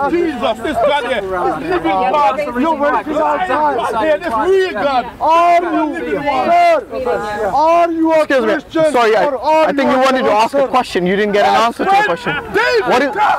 Jesus, this God here, living God, you're working outside. This real God. Are you a Christian? Sorry, I think you wanted to ask a question. You didn't get an answer to the question.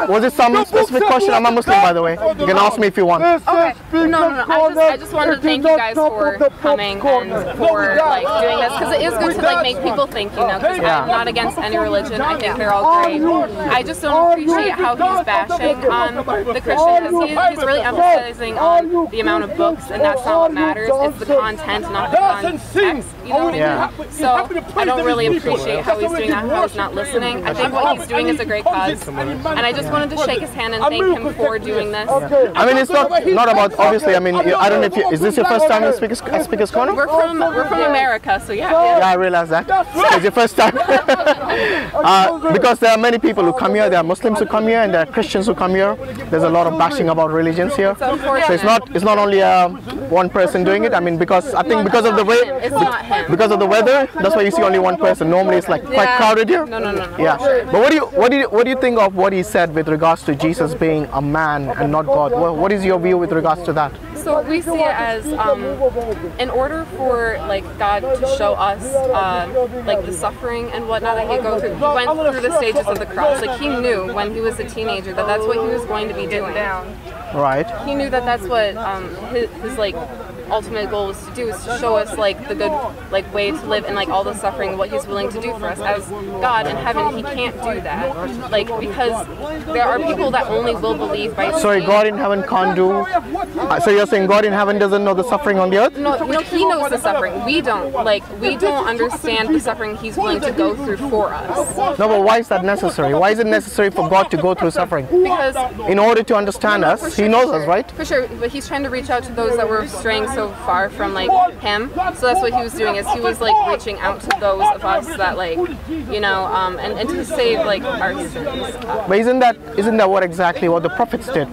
Was it some specific question? I'm a Muslim, by the way. You can ask me if you want. Okay. No. I just wanted to thank you guys for coming and for like doing this, because it is good to like make people think, you know. Because I'm not against any religion. I think they're all great. I just don't appreciate how he's bashing on the Christians. He's really emphasizing on the amount of books, and that's not what matters. It's the content, not the context. You know what I mean? So I don't really appreciate how he's doing that, how he's not listening. I think what he's doing is a great cause, and I just wanted to shake his hand and thank him for doing this. I mean, it's not about, obviously, I mean, I don't know if you, is this your first time in Speaker's Corner? We're from America, so yeah. Yeah, I realize that. It's your first time. Because there are many people who come here, there are Muslims who come here, and there are Christians who come here. There's a lot of bashing about religions here. So it's not only one person doing it. I mean, because I think because of the way, because of the weather, that's why you see only one person. Normally it's like quite crowded here. No. Yeah. But what do you think of what he said with regards to Jesus being a man and not God? What is your view with regards to that? So we see it as in order for like God to show us like the suffering and whatnot that he go through, he went through the stages of the cross. Like he knew when he was a teenager that that's what he was going to be doing. Right. He knew that that's what his like ultimate goal was to do, is to show us like the good like way to live and like all the suffering, what he's willing to do for us. As God in heaven, he can't do that, like, because there are people that only will believe by Sorry, God in heaven can't do. So you're saying God in heaven doesn't know the suffering on the earth? No, he knows the suffering. We don't. Like, we don't understand the suffering he's willing to go through for us. No, but why is that necessary? Why is it necessary for God to go through suffering? Because in order to understand us, he knows us, right? For sure, but he's trying to reach out to those that were straying so far from like him. So that's what he was doing, is he was like reaching out to those of us that like, you know, and to save like our sins. But isn't that what exactly what the prophets did?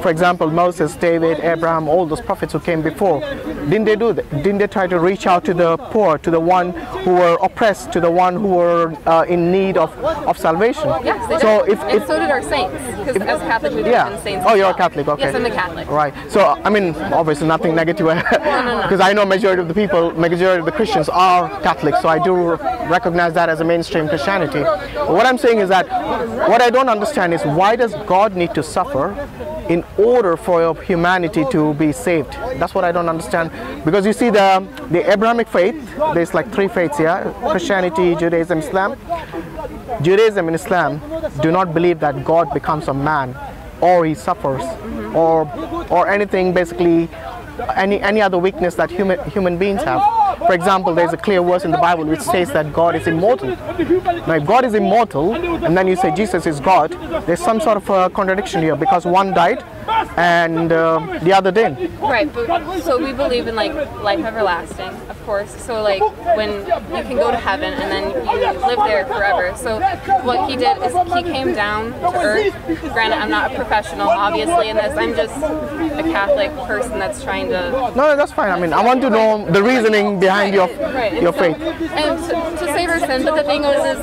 For example, Moses, David, Abraham, all those prophets who came before, didn't they do that? Didn't they try to reach out to the poor, to the one who were oppressed, to the one who were in need of salvation? Yes, they did. And so did our saints, because as Catholic we believe in saints. Oh, you're a Catholic, okay. Yes, I'm a Catholic. Right. So I mean, obviously nothing negative, because I know majority of the Christians are Catholics, so I do recognize that as a mainstream Christianity. But what I'm saying is that what I don't understand is, why does God need to suffer in order for humanity to be saved? That's what I don't understand. Because you see the Abrahamic faith, there's like three faiths here: Christianity, Judaism, Islam. Judaism and Islam do not believe that God becomes a man, or he suffers, or anything, basically any other weakness that human beings have. For example, there's a clear verse in the Bible which says that God is immortal. Now, if God is immortal, and then you say Jesus is God, there's some sort of a contradiction here, because one died and the other didn't. Right, but so we believe in like life everlasting, of course. So like when you can go to heaven and then you live there forever. So what he did is he came down to earth. Granted, I'm not a professional, obviously, in this. I'm just a Catholic person that's trying to... No, that's fine. I mean, I want to know the reasoning behind your faith. And to save our sin, but the thing is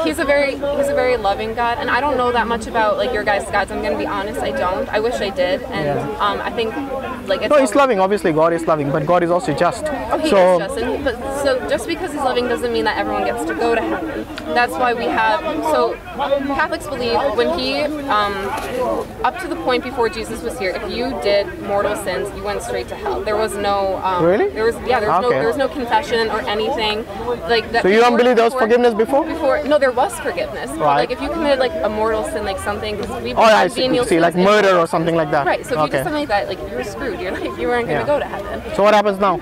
he's a very loving God, and I don't know that much about like your guys' gods. I'm gonna be honest, I don't. I wish I did, and I think like it's he's loving. Obviously, God is loving, but God is also just. Oh, he is just, so just because he's loving doesn't mean that everyone gets to go to heaven. That's why we have Catholics believe when he up to the point before Jesus was here, if you did mortal sins, you went straight to hell. There was no really? There was no confession or anything like that. So you don't believe there was forgiveness before? No, there was forgiveness. Right. Like if you committed like a mortal sin, like something, because we I see, like murder or something like that. Right. So if you did something like that, like you were screwed. You weren't going to go to heaven. So what happens now?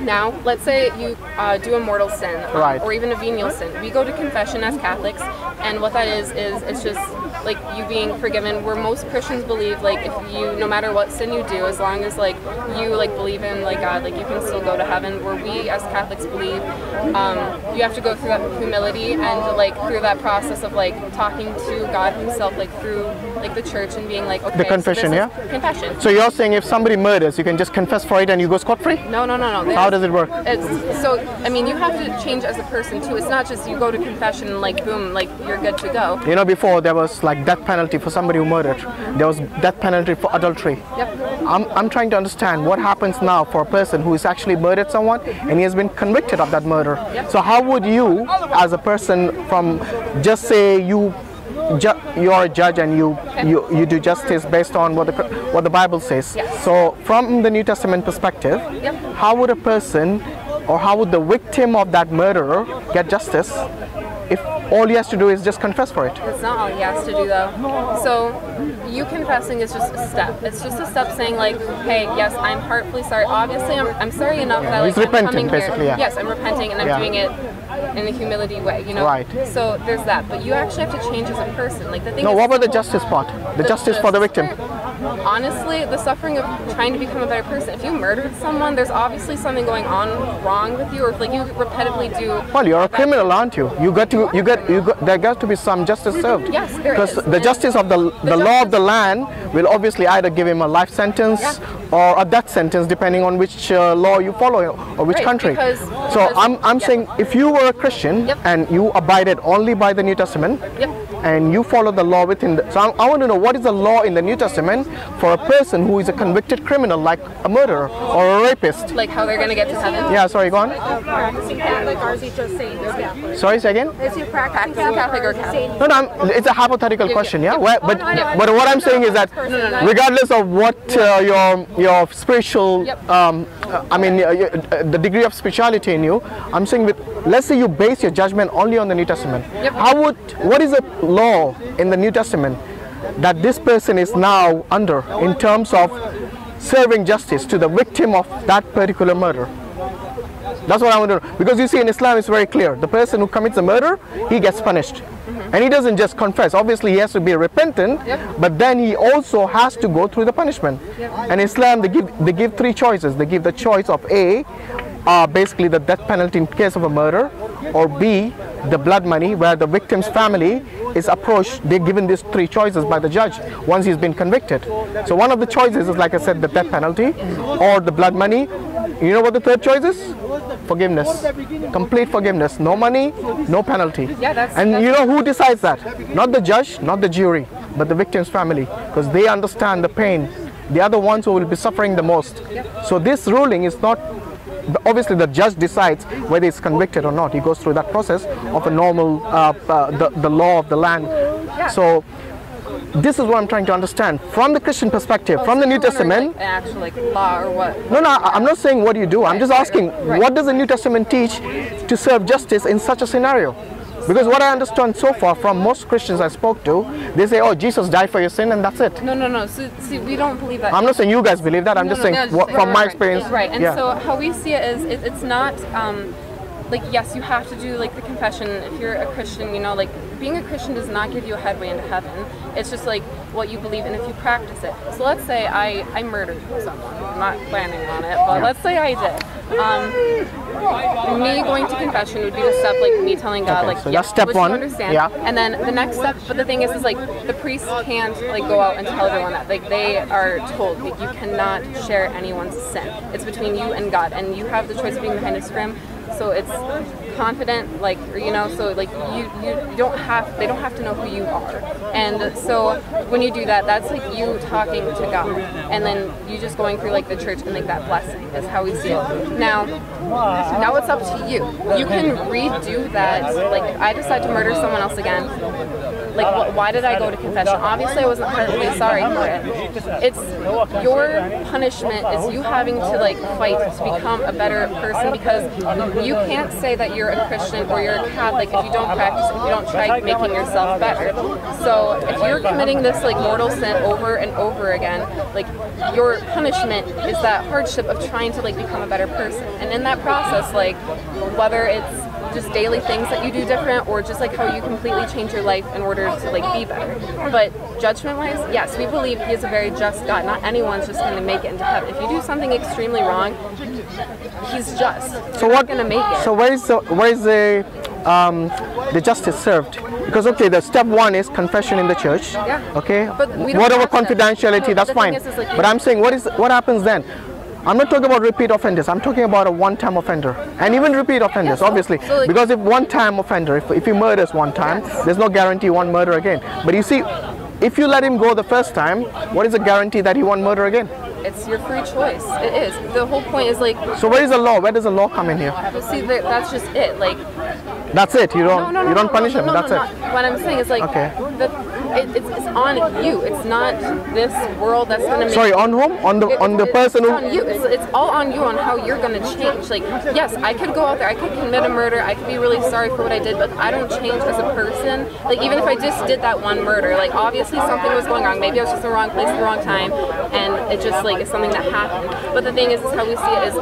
Now, let's say you do a mortal sin, right, or even a venial sin. We go to confession as Catholics, and what that is it's just like you being forgiven. Where most Christians believe, like if you, no matter what sin you do, as long as like you like believe in like God, like you can still go to heaven. Where we as Catholics believe, you have to go through that humility and like through that process of like talking to God Himself, like through like the church and being like, okay, the confession, so confession. So you're saying if somebody murders, you can just confess for it and you go scot-free? No. How does does it work? So, I mean, you have to change as a person too. It's not just you go to confession and like, boom, like you're good to go. You know, before there was like death penalty for somebody who murdered. There was death penalty for adultery. Yep. I'm trying to understand what happens now for a person who has actually murdered someone and he has been convicted of that murder. Yep. So how would you, as a person from, just say you're a judge and you do justice based on what the Bible says. Yes. So from the New Testament perspective, Yep. how would a person or how would the victim of that murderer get justice if all he has to do is just confess for it? That's not all he has to do though. So you confessing is just a step. It's just a step saying like, hey, yes, I'm heartfully sorry. Obviously, I'm sorry enough that like, He's repenting, I'm coming basically, here. yeah. Yes, I'm repenting and I'm doing it in a humility way, you know? Right. So there's that. But you actually have to change as a person. Like the thing No, is, what about the justice part? The justice for the victim? Honestly, the suffering of trying to become a better person. If you murdered someone, there's obviously something going on wrong with you, or if like you repetitively do. Well, you're a criminal, aren't you? There got to be some justice served. Yes, there because is. the justice of the law of the land will obviously either give him a life sentence or a death sentence, depending on which law you follow or which country. So I'm saying if you were a Christian and you abided only by the New Testament. And you follow the law within the, so I want to know what is the law in the New Testament for a person who is a convicted criminal, like a murderer or a rapist. Like how they're going to get to heaven? Yeah, sorry, go on. Practicing Catholic, or is he just saying this Catholic? Sorry, say again? Is he practicing Catholic or Catholic? No, it's a hypothetical question, yeah? But what I'm saying is that regardless of what your spiritual, the degree of spirituality in you, I'm saying let's say you base your judgment only on the New Testament. What is the law in the New Testament that this person is now under in terms of serving justice to the victim of that particular murder? That's what I want to know. Because you see, in Islam it's very clear. The person who commits a murder, he gets punished. And he doesn't just confess. Obviously he has to be repentant, but then he also has to go through the punishment. And Islam, they give three choices. They give the choice of A, basically the death penalty in case of a murder, or B, the blood money, where the victim's family is approached. They're given these three choices by the judge once he's been convicted. So one of the choices is, like I said, the death penalty or the blood money. You know what the third choice is? Forgiveness. Complete forgiveness. No money, no penalty. And you know who decides that? Not the judge, not the jury, but the victim's family, because they understand the pain. They are the ones who will be suffering the most. So this ruling is not, obviously the judge decides whether he's convicted or not. He goes through that process of a normal, the law of the land. So this is what I'm trying to understand from the Christian perspective, from the New Testament. Like an actual like law or what? No, I'm not saying what you do. I'm just asking, what does the New Testament teach to serve justice in such a scenario? Because what I understand so far from most Christians I spoke to, they say, oh, Jesus died for your sin and that's it. No. So, see, we don't believe that. I'm not saying you guys believe that. I'm just saying from my experience. Right, and so how we see it is, it's not, like, yes, you have to do, like, the confession. If you're a Christian, you know, like, being a Christian does not give you a headway into heaven. It's just, like, what you believe in if you practice it. So let's say I murdered someone. I'm not planning on it, but let's say I did. Me going to confession would be the step, like, me telling God, like, so that's step one. Understand. And then the next step, but the thing is like, the priest can't, like, go out and tell everyone that. Like, they are told, like, you cannot share anyone's sin. It's between you and God, and you have the choice of being behind a scrim. So it's confident, like, you know, so like they don't have to know who you are. And so when you do that, that's like you talking to God, and then you just going through like the church and like that blessing is how we see it. Now it's up to you. You can redo that. Like, I decide to murder someone else again. Like, why did I go to confession? Obviously I wasn't heartily sorry for it. It's your punishment is you having to like fight to become a better person, because you can't say that you're a Christian or you're a Catholic if you don't practice, if you don't try making yourself better. So if you're committing this like mortal sin over and over again, like, your punishment is that hardship of trying to like become a better person. And in that process, like, whether it's just daily things that you do different, or just like how you completely change your life in order to like be better. But judgment wise, yes, we believe he is a very just God. Not anyone's just going to make it into heaven. If you do something extremely wrong, he's just. So what going to make it? So where is the justice served? Because okay, the step one is confession in the church. Okay, but we don't whatever confidentiality, that's fine. But I'm saying, what happens then? I'm not talking about repeat offenders. I'm talking about a one-time offender, and even repeat offenders, obviously. So, like, because if one-time offender, if he murders one time, there's no guarantee he won't murder again. But you see, if you let him go the first time, what is the guarantee that he won't murder again? It's your free choice. It is. The whole point is like. So where is the law? Where does the law come in here? See, that's just it. Like. That's it. You don't punish him. That's it. What I'm saying is like. Okay. It's on you. It's not this world that's gonna make. Sorry, on whom? On the person who. It's on you. It's all on you on how you're gonna change. Like, yes, I could go out there. I could commit a murder. I could be really sorry for what I did, but I don't change as a person. Like, even if I just did that one murder, like obviously something was going wrong. Maybe I was just in the wrong place at the wrong time, and it just like is something that happened. But the thing is how we see it is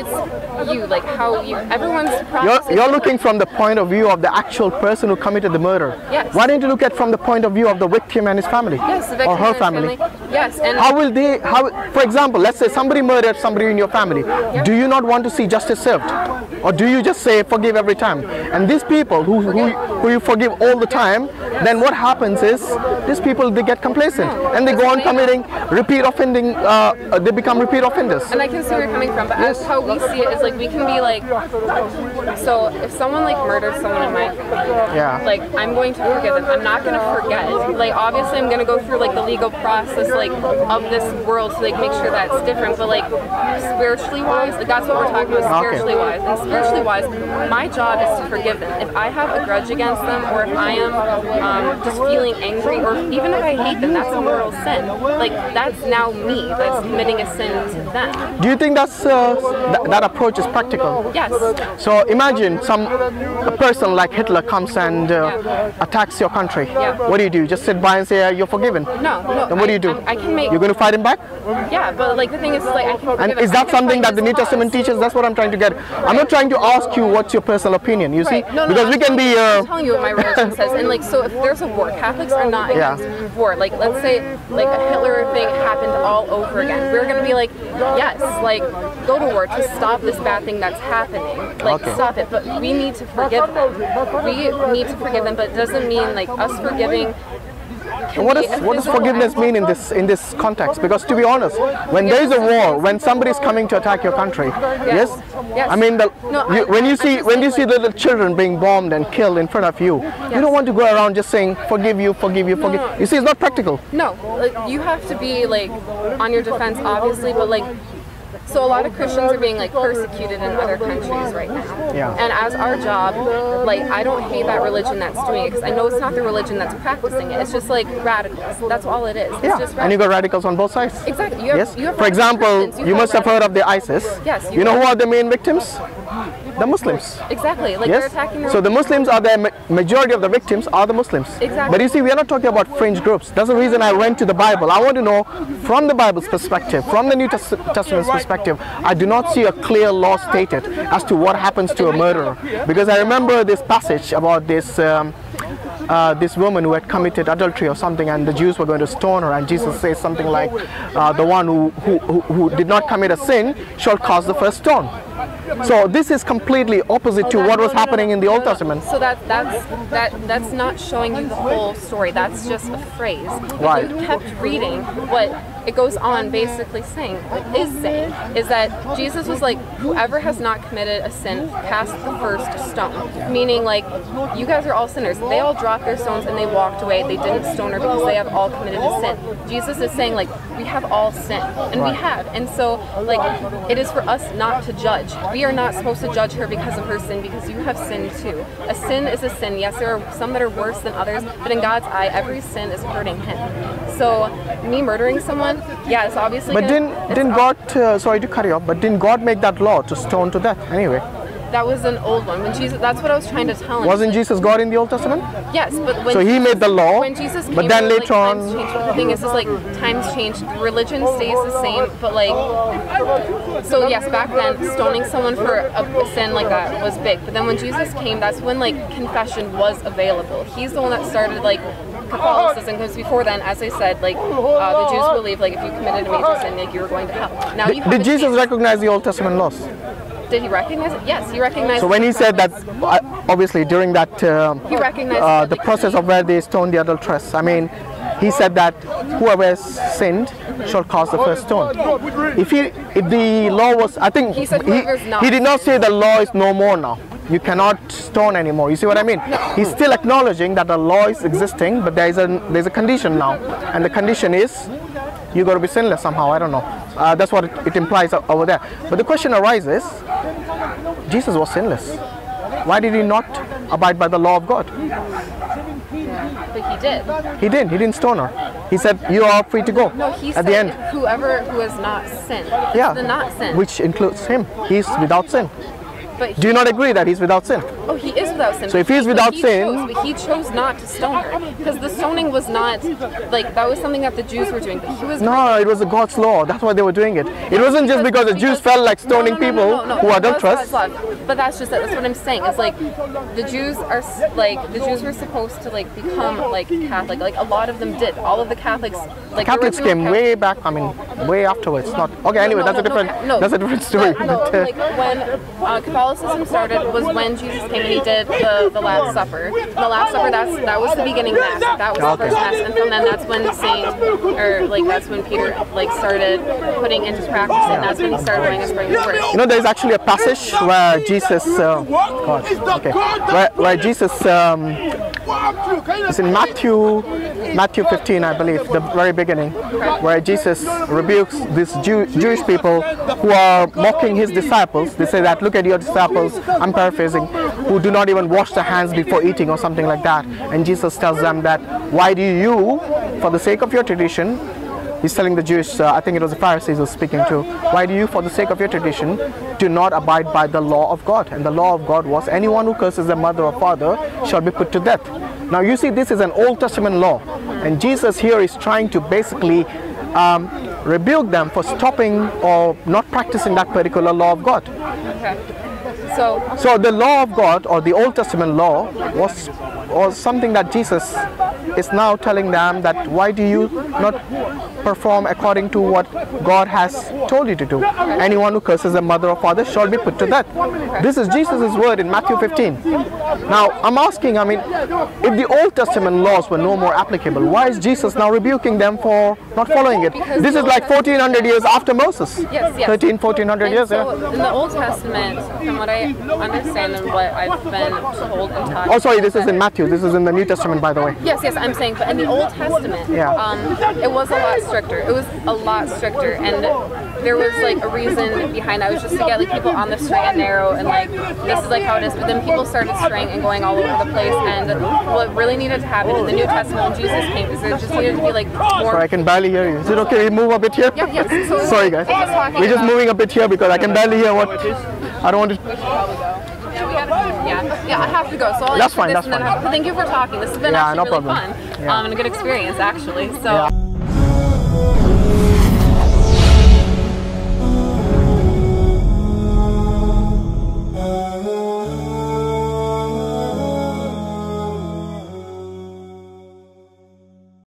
it's you, like how you. Everyone's practicing. You're looking from the point of view of the actual person who committed the murder. Yes. Why don't you look at from the point of view of the victim and his family? Yes, the victim or her and his family. Yes, and how will they? For example, let's say somebody murdered somebody in your family. Yeah. Do you not want to see justice served, or do you just say forgive every time? And these people who you forgive all the time, then what happens is these people, they get complacent and they go on committing repeat offending. They become repeat offenders. And I can see where you're coming from, but as how we see it is like we can be like, so if someone like murdered someone in my family, like I'm going to forgive them. I'm not going to forget. Like obviously I'm going to go through like the legal process like of this world to like make sure that's different. But like spiritually wise, like that's what we're talking about. Spiritually wise, and spiritually wise, my job is to forgive them. If I have a grudge against them, or if I am just feeling angry, or even if I hate them, that's a mortal sin. Like that's now me that's committing a sin to them. Do you think that's that approach is practical? Yes. So imagine a person like Hitler comes and attacks your country. What do you do? Just sit by and say you're forgiven? No. Then what do you do? I can make. You're going to fight him back? Yeah, but like the thing is like I can forgive. And is that something that the New Testament teaches? That's what I'm trying to get. I'm not trying to ask you what's your personal opinion. You see, because we can be. I'm telling you what my religion says, and like so, if there's a war, Catholics are not against war. Like let's say like a Hitler thing happened all over again. We're gonna be like, yes, like go to war to stop this bad thing that's happening. Like stop it. But we need to forgive them. We need to forgive them, but it doesn't mean like us forgiving. What does forgiveness mean in this context? Because to be honest, when there is a war, when somebody is coming to attack your country, yes. I mean, when you see the little children being bombed and killed in front of you, you don't want to go around just saying forgive you, forgive you, forgive. You see, it's not practical. No, like you have to be like on your defense, obviously, but like. So a lot of Christians are being like persecuted in other countries right now. Yeah. And as our job, like I don't hate that religion that's doing it because I know it's not the religion that's practicing it. It's just like radicals. That's all it is. It's just and you got radicals on both sides. Exactly. You have for example, you must have heard of the ISIS. Yes. You know who are the main victims? The Muslims. Exactly. Like they're attacking So the Muslims are the majority of the victims are the Muslims. Exactly. But you see, we are not talking about fringe groups. That's the reason I went to the Bible. I want to know from the Bible's perspective, from the New Testament's perspective, I do not see a clear law stated as to what happens to a murderer. Because I remember this passage about this this woman who had committed adultery or something, and the Jews were going to stone her, and Jesus says something like, the one who did not commit a sin shall cast the first stone. So this is completely opposite to what was happening in the Old Testament. So that's not showing you the whole story. That's just a phrase. Right. If you kept reading what it goes on basically saying, is that Jesus was like, whoever has not committed a sin, cast the first stone. Meaning like, you guys are all sinners. They all dropped their stones and they walked away. They didn't stone her because they have all committed a sin. Jesus is saying like, we have all sinned. And we have. And so like, it is for us not to judge. We are not supposed to judge her because of her sin, because you have sinned too. A sin is a sin. Yes, there are some that are worse than others, but in God's eye, every sin is hurting him. So me murdering someone, yeah, it's obviously. But didn't God? Sorry to cut you off, but didn't God make that law to stone to death anyway? That was an old one. When Jesus, that's what I was trying to tell him. Wasn't Jesus God in the Old Testament? Yes, but when so he made the law. When Jesus came, but then later on, the thing is like times changed. Religion stays the same, but like, so yes, back then stoning someone for a sin like that was big. But then when Jesus came, that's when like confession was available. He's the one that started like Catholicism, because before then, as I said, like the Jews believed like if you committed a major sin, like you were going to hell. Now you did Jesus recognize the Old Testament laws? Did he recognize it? Yes, he recognized. So when he said that, obviously during that he recognized the process of where they stoned the adulteress, I mean, he said that whoever has sinned shall cast the first stone. If the law was, I think He said whoever's not he did not say the law is no more now. You cannot stone anymore. You see what I mean? He's still acknowledging that the law is existing, but there's a condition now, and the condition is you got to be sinless somehow. I don't know. That's what it implies over there. But the question arises: Jesus was sinless. Why did he not abide by the law of God? But he did. He didn't. He didn't stone her. He said, "You are free to go." No, he at said the end. whoever who has not sinned. Yeah, The not sin. which includes him. He's without sin. But Do you not agree that he's without sin? Oh, he is without sin. So if he's without sin- but he chose not to stone her because the stoning was not like that was something that the Jews were doing. But he was No, it was God's law. That's why they were doing it. It wasn't just because the Jews felt like stoning people who are it was adulterous. God's law. But that's what I'm saying. It's like the Jews were supposed to like become like Catholic. Like a lot of them did. All of the Catholics like Catholics came way back. I mean, way afterwards. Not okay. Anyway, that's a different story. No, like when Catholicism started was when Jesus came and he did the Last Supper. The Last Supper, that was the beginning mass. That was the first mass, and from then that's when that's when Peter like started putting into practice, and that's when he started going and spreading the word. You know, there's actually a passage where Jesus, where Jesus, it's in Matthew 15, I believe, the very beginning, where Jesus rebukes these Jewish people who are mocking his disciples. They say that, look at your disciples, I'm paraphrasing, who do not even wash their hands before eating or something like that. And Jesus tells them that, why do you, for the sake of your tradition, he's telling the Jewish, I think it was the Pharisees he was speaking to, why do you, for the sake of your tradition, do not abide by the law of God? And the law of God was, anyone who curses their mother or father shall be put to death. Now you see, this is an Old Testament law, and Jesus here is trying to basically rebuke them for stopping or not practicing that particular law of God. Okay. So the law of God, or the Old Testament law, was something that Jesus is now telling them that why do you not perform according to what God has told you to do? Anyone who curses a mother or father shall be put to death. This is Jesus' word in Matthew 15. Now I'm asking, I mean, if the Old Testament laws were no more applicable, why is Jesus now rebuking them for not following it? This is like 1400 years after Moses. Yes. 1400 years. So in the Old Testament, from what I understand and what I've been told and taught. Oh, sorry, this is in Matthew. This is in the New Testament, by the way. Yes, I'm saying, but in the Old Testament, it was a lot stricter. It was a lot stricter, and there was like a reason behind that. It was just to get like people on the straight and narrow, and like this is like how it is. But then people started straying and going all over the place, and what really needed to happen in the New Testament when Jesus came is there just needed to be like more. Sorry, I can barely hear you. Is it okay we move a bit here? Yeah. So sorry guys. We're just moving a bit here because I can barely hear what. I don't want to. Yeah, I have to go. So I'll that's fine. Thank you for talking. This has been actually no really problem. fun and a good experience, actually. So. Yeah.